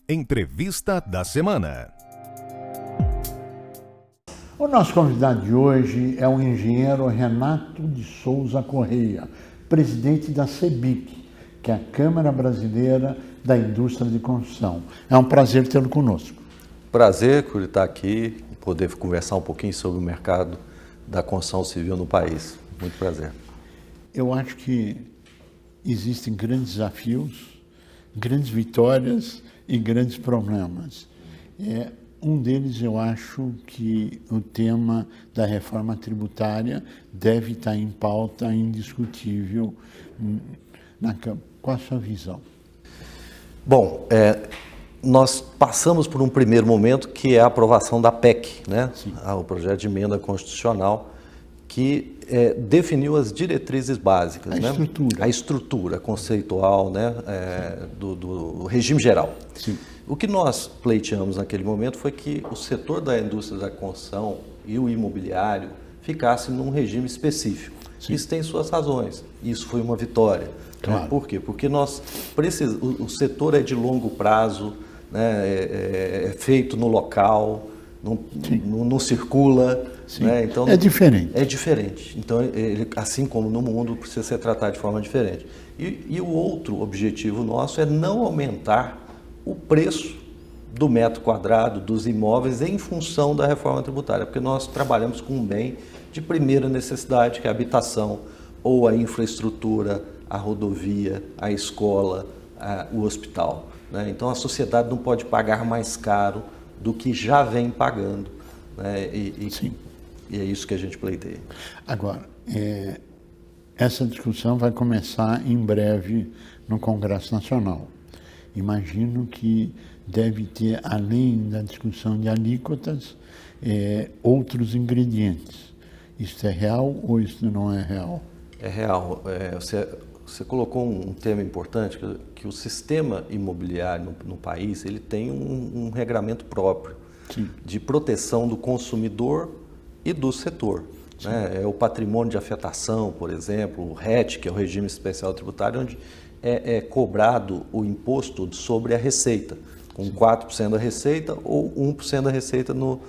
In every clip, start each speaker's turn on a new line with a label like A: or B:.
A: Entrevista da semana.
B: O nosso convidado de hoje é o engenheiro Renato de Souza Correia, presidente da CEBIC, que é a Câmara Brasileira da Indústria de Construção. É um prazer tê-lo conosco.
C: Prazer por estar aqui e poder conversar um pouquinho sobre o mercado da construção civil no país. Muito prazer.
B: Eu acho que existem grandes desafios, grandes vitórias e grandes problemas. Um deles, eu acho que o tema da reforma tributária deve estar em pauta indiscutível na Câmara. Qual a sua visão?
C: Bom, nós passamos por um primeiro momento que é a aprovação da PEC, né? O projeto de emenda constitucional, que definiu as diretrizes básicas, a estrutura conceitual, né? Do regime geral.
B: Sim.
C: O que nós pleiteamos naquele momento foi que o setor da indústria da construção e o imobiliário ficassem num regime específico. Sim. Isso tem suas razões. Isso foi uma vitória.
B: Claro.
C: Né? Por quê? Porque o setor é de longo prazo, né? É feito no local, não circula. Né? Então,
B: é diferente.
C: É diferente. Então, ele, assim como no mundo, precisa ser tratado de forma diferente. E o outro objetivo nosso é não aumentar o preço do metro quadrado dos imóveis em função da reforma tributária, porque nós trabalhamos com um bem de primeira necessidade, que é a habitação, ou a infraestrutura, a rodovia, a escola, o hospital. Né? Então, a sociedade não pode pagar mais caro do que já vem pagando. Né? E é isso que a gente pleiteia.
B: Agora, essa discussão vai começar em breve no Congresso Nacional. Imagino que deve ter, além da discussão de alíquotas, outros ingredientes. Isso é real ou isso não é real?
C: É real. Você colocou um tema importante, que o sistema imobiliário no país ele tem um regramento próprio.
B: Sim.
C: De proteção do consumidor e do setor. Né? É o patrimônio de afetação, por exemplo, o RET, que é o Regime Especial Tributário, onde é cobrado o imposto sobre a receita, com 4% da receita ou 1% da receita no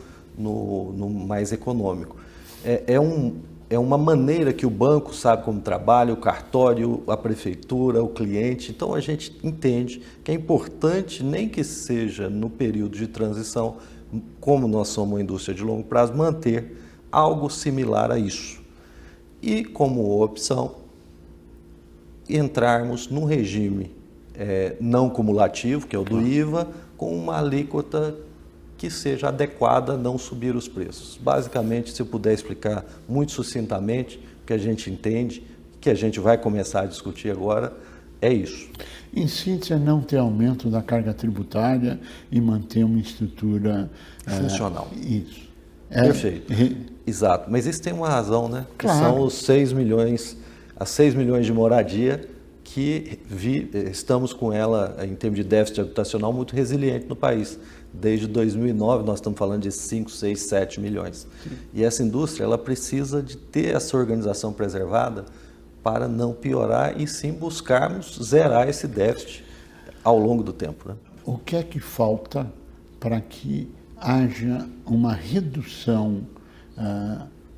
C: mais econômico. É uma maneira que o banco sabe como trabalha, o cartório, a prefeitura, o cliente. Então, a gente entende que é importante, nem que seja no período de transição, como nós somos uma indústria de longo prazo, manter algo similar a isso. E, como opção, entrarmos num regime não cumulativo, que é o do IVA, com uma alíquota que seja adequada a não subir os preços. Basicamente, se eu puder explicar muito sucintamente, o que a gente entende, que a gente vai começar a discutir agora, é isso.
B: Em síntese, é não ter aumento da carga tributária e manter uma estrutura
C: funcional.
B: Isso.
C: Perfeito. Exato. Mas isso tem uma razão, né?
B: Claro.
C: Que são os 6 milhões de moradia que estamos com ela, em termos de déficit habitacional, muito resiliente no país. Desde 2009, nós estamos falando de 5, 6, 7 milhões. Sim. E essa indústria ela precisa de ter essa organização preservada para não piorar e sim buscarmos zerar esse déficit ao longo do tempo. Né?
B: O que é que falta para que haja uma redução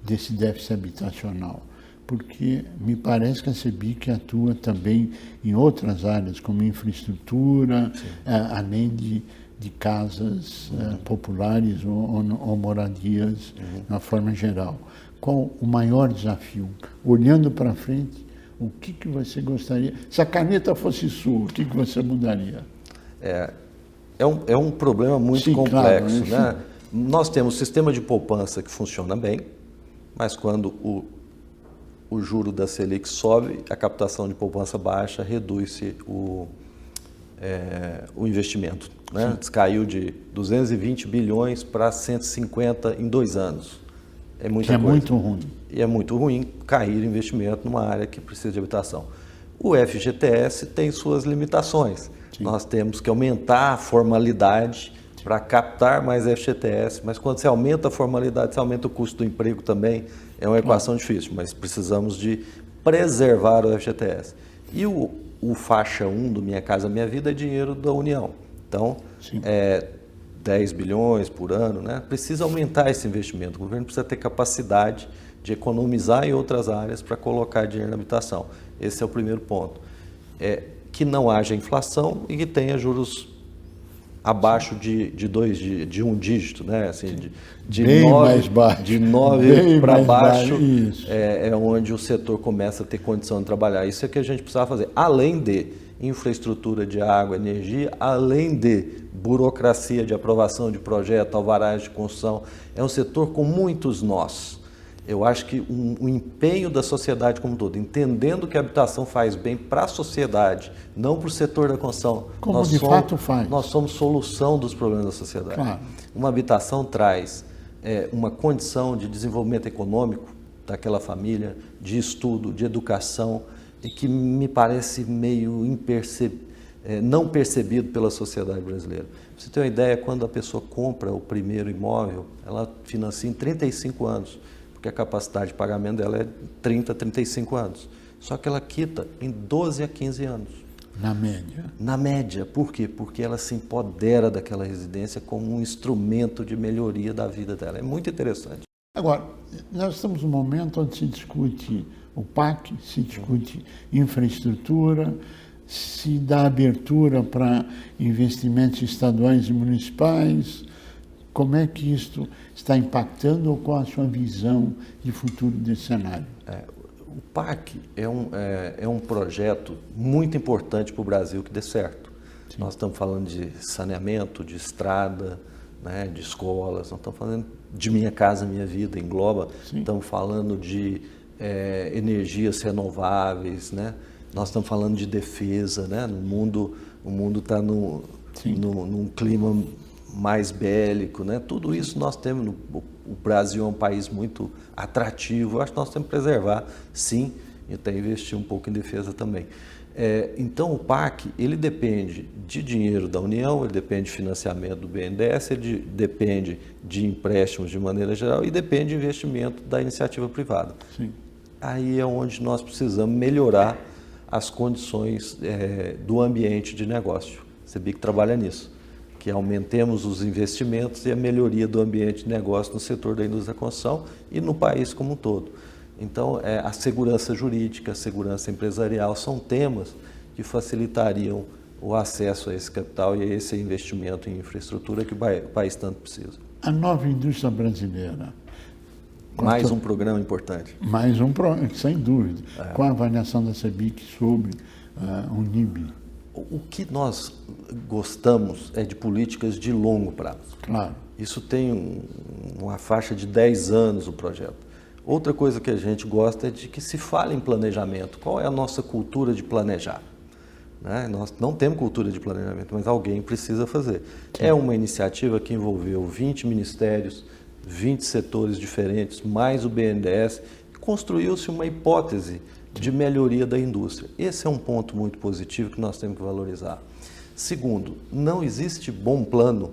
B: desse déficit habitacional? Porque me parece que a CEBIC atua também em outras áreas, como infraestrutura, além de casas populares ou moradias, de uma forma geral. Qual o maior desafio? Olhando para frente, o que você gostaria? Se a caneta fosse sua, o que você mudaria?
C: É um problema muito complexo. Claro, né? Nós temos um sistema de poupança que funciona bem, mas quando o juro da Selic sobe, a captação de poupança baixa, reduz-se o investimento. Né? Caiu de 220 bilhões para 150 em 2 anos. É muita coisa.
B: Muito ruim.
C: E é muito ruim cair investimento numa área que precisa de habitação. O FGTS tem suas limitações. Sim. Nós temos que aumentar a formalidade para captar mais FGTS, mas quando você aumenta a formalidade, você aumenta o custo do emprego também. É uma equação difícil, mas precisamos de preservar o FGTS. E o faixa 1 do Minha Casa Minha Vida é dinheiro da União. Então,
B: Sim.
C: 10 bilhões por ano, né? Precisa aumentar esse investimento. O governo precisa ter capacidade de economizar em outras áreas para colocar dinheiro na habitação. Esse é o primeiro ponto. Que não haja inflação e que tenha juros abaixo de um dígito, né? Assim, de
B: Bem
C: 9,
B: mais baixo.
C: de 9
B: Bem
C: para
B: mais
C: baixo
B: isso.
C: é onde o setor começa a ter condição de trabalhar. Isso é que a gente precisava fazer. Além de infraestrutura de água, energia, além de burocracia de aprovação de projeto, alvarás de construção, é um setor com muitos nós. Eu acho que o empenho da sociedade como um todo, entendendo que a habitação faz bem para a sociedade, não para o setor da construção.
B: Como de fato faz.
C: Nós somos solução dos problemas da sociedade.
B: Claro.
C: Uma habitação traz uma condição de desenvolvimento econômico daquela família, de estudo, de educação, e que me parece meio não percebido pela sociedade brasileira. Pra você ter uma ideia, quando a pessoa compra o primeiro imóvel, ela financia em 35 anos. Porque a capacidade de pagamento dela é 30, 35 anos. Só que ela quita em 12 a 15 anos.
B: Na média.
C: Na média. Por quê? Porque ela se empodera daquela residência como um instrumento de melhoria da vida dela. É muito interessante.
B: Agora, nós estamos num momento onde se discute o PAC, se discute infraestrutura, se dá abertura para investimentos estaduais e municipais. Como é que isto está impactando ou qual a sua visão de futuro desse cenário?
C: O PAC é um projeto muito importante para o Brasil que dê certo. Sim. Nós estamos falando de saneamento, de estrada, né, de escolas, nós estamos falando de Minha Casa Minha Vida, engloba, Sim. Estamos falando de energias renováveis, né? Nós estamos falando de defesa, né? O mundo está num clima mais bélico, né? Tudo isso nós temos. O Brasil é um país muito atrativo. Eu acho que nós temos que preservar, sim, e até investir um pouco em defesa também. Então, o PAC, ele depende de dinheiro da União, ele depende de financiamento do BNDES, ele depende de empréstimos de maneira geral e depende de investimento da iniciativa privada.
B: Sim.
C: Aí é onde nós precisamos melhorar as condições do ambiente de negócio. A CEBIC trabalha nisso, que aumentemos os investimentos e a melhoria do ambiente de negócio no setor da indústria da construção e no país como um todo. Então, a segurança jurídica, a segurança empresarial são temas que facilitariam o acesso a esse capital e a esse investimento em infraestrutura que o país tanto precisa.
B: A nova indústria brasileira.
C: Mais um programa importante.
B: Mais um programa, sem dúvida. Qual a avaliação da CEBIC sobre o NIB?
C: O que nós gostamos é de políticas de longo prazo.
B: Claro.
C: Isso tem uma faixa de 10 anos o projeto. Outra coisa que a gente gosta é de que se fale em planejamento. Qual é a nossa cultura de planejar? Né? Nós não temos cultura de planejamento, mas alguém precisa fazer. Sim. É uma iniciativa que envolveu 20 ministérios, 20 setores diferentes, mais o BNDES. Construiu-se uma hipótese de melhoria da indústria. Esse é um ponto muito positivo que nós temos que valorizar. Segundo, não existe bom plano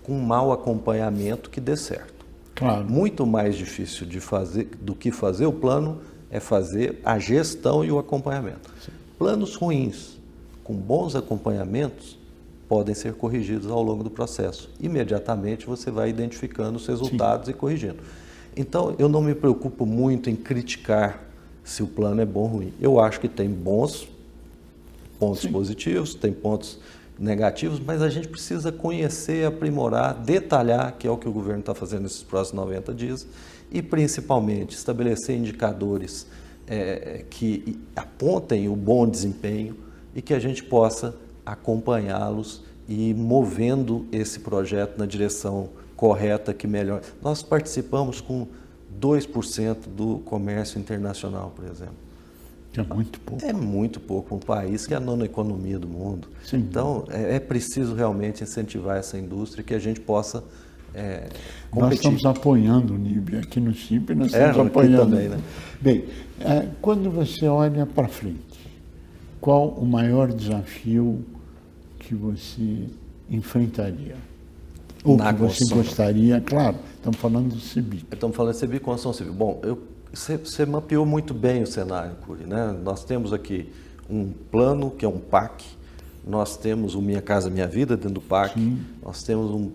C: com mau acompanhamento que dê certo.
B: Claro.
C: Muito mais difícil de fazer do que fazer o plano é fazer a gestão e o acompanhamento. Sim. Planos ruins, com bons acompanhamentos, podem ser corrigidos ao longo do processo. Imediatamente você vai identificando os resultados Sim. E corrigindo. Então, eu não me preocupo muito em criticar se o plano é bom ou ruim. Eu acho que tem bons pontos Sim. Positivos, tem pontos negativos, mas a gente precisa conhecer, aprimorar, detalhar, que é o que o governo está fazendo nesses próximos 90 dias, e principalmente estabelecer indicadores que apontem o bom desempenho e que a gente possa acompanhá-los e ir movendo esse projeto na direção correta que melhor. Nós participamos com 2% do comércio internacional, por exemplo.
B: É muito pouco.
C: É muito pouco. Um país que é a nona economia do mundo.
B: Sim.
C: Então, é preciso realmente incentivar essa indústria que a gente possa competir.
B: Nós estamos apoiando o NIB aqui no CIP, nós estamos apoiando.
C: Também, né?
B: Bem, quando você olha para frente, qual o maior desafio que você enfrentaria? Ou que você gostaria, claro, estamos falando do CEBIC.
C: Estamos falando de CEBIC, construção civil. Bom, você mapeou muito bem o cenário, Cury, né? Nós temos aqui um plano, que é um PAC, nós temos o Minha Casa Minha Vida dentro do parque,
B: Sim.
C: nós temos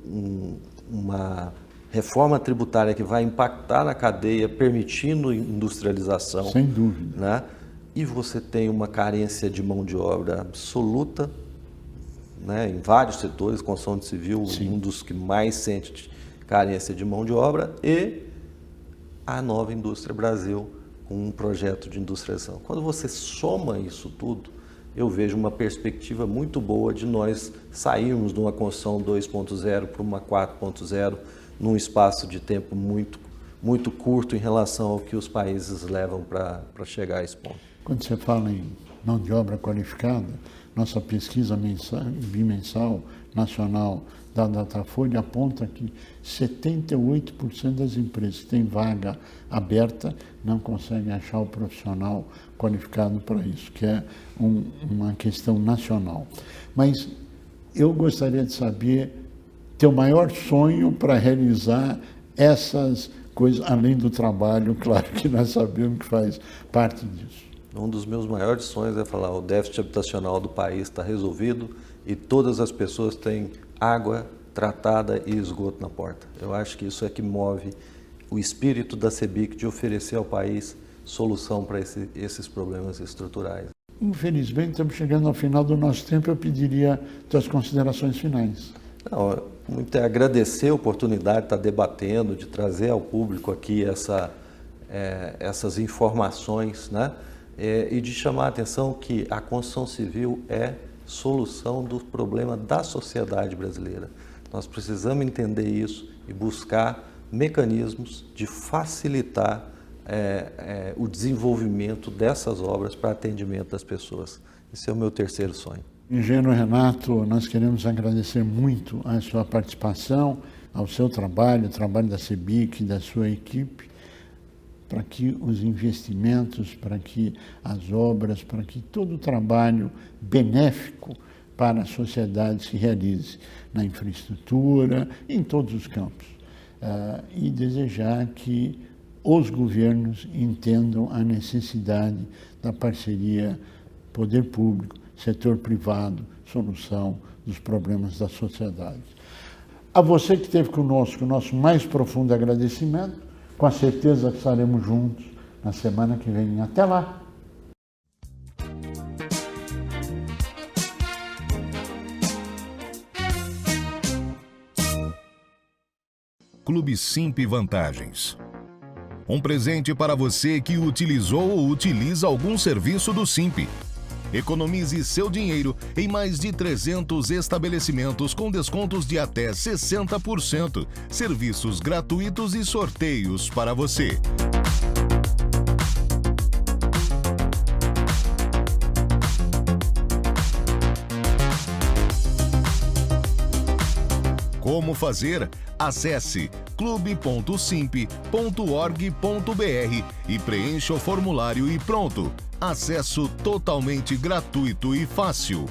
C: uma reforma tributária que vai impactar na cadeia, permitindo industrialização.
B: Sem dúvida.
C: Né? E você tem uma carência de mão de obra absoluta, né? Em vários setores, construção civil,
B: Sim.
C: um dos que mais sente carência de mão de obra, e a Nova Indústria Brasil, com um projeto de industrialização. Quando você soma isso tudo, eu vejo uma perspectiva muito boa de nós sairmos de uma construção 2.0 para uma 4.0 num espaço de tempo muito curto em relação ao que os países levam para chegar a esse ponto.
B: Quando você fala em mão de obra qualificada, nossa pesquisa bimensal nacional da Datafolha aponta que 78% das empresas que têm vaga aberta não conseguem achar o profissional qualificado para isso, que é uma questão nacional. Mas eu gostaria de saber teu maior sonho para realizar essas coisas, além do trabalho, claro que nós sabemos que faz parte disso.
C: Um dos meus maiores sonhos é falar: o déficit habitacional do país está resolvido e todas as pessoas têm água tratada e esgoto na porta. Eu acho que isso é que move o espírito da CEBIC de oferecer ao país solução para esses problemas estruturais.
B: Infelizmente, estamos chegando ao final do nosso tempo. Eu pediria tuas considerações finais.
C: Não, muito é agradecer a oportunidade de estar debatendo, de trazer ao público aqui essas informações, né? E de chamar a atenção que a construção civil é solução do problema da sociedade brasileira. Nós precisamos entender isso e buscar mecanismos de facilitar o desenvolvimento dessas obras para atendimento das pessoas. Esse é o meu terceiro sonho.
B: Engenheiro Renato, nós queremos agradecer muito a sua participação, ao seu trabalho, o trabalho da CEBIC, da sua equipe, para que os investimentos, para que as obras, para que todo o trabalho benéfico para a sociedade se realize na infraestrutura, em todos os campos. E desejar que os governos entendam a necessidade da parceria poder público, setor privado, solução dos problemas da sociedade. A você que esteve conosco, o nosso mais profundo agradecimento. Com a certeza que estaremos juntos na semana que vem. Até lá!
A: Clube Simp Vantagens. Um presente para você que utilizou ou utiliza algum serviço do Simp. Economize seu dinheiro em mais de 300 estabelecimentos com descontos de até 60%, serviços gratuitos e sorteios para você. Como fazer? Acesse clube.simp.org.br e preencha o formulário e pronto. Acesso totalmente gratuito e fácil.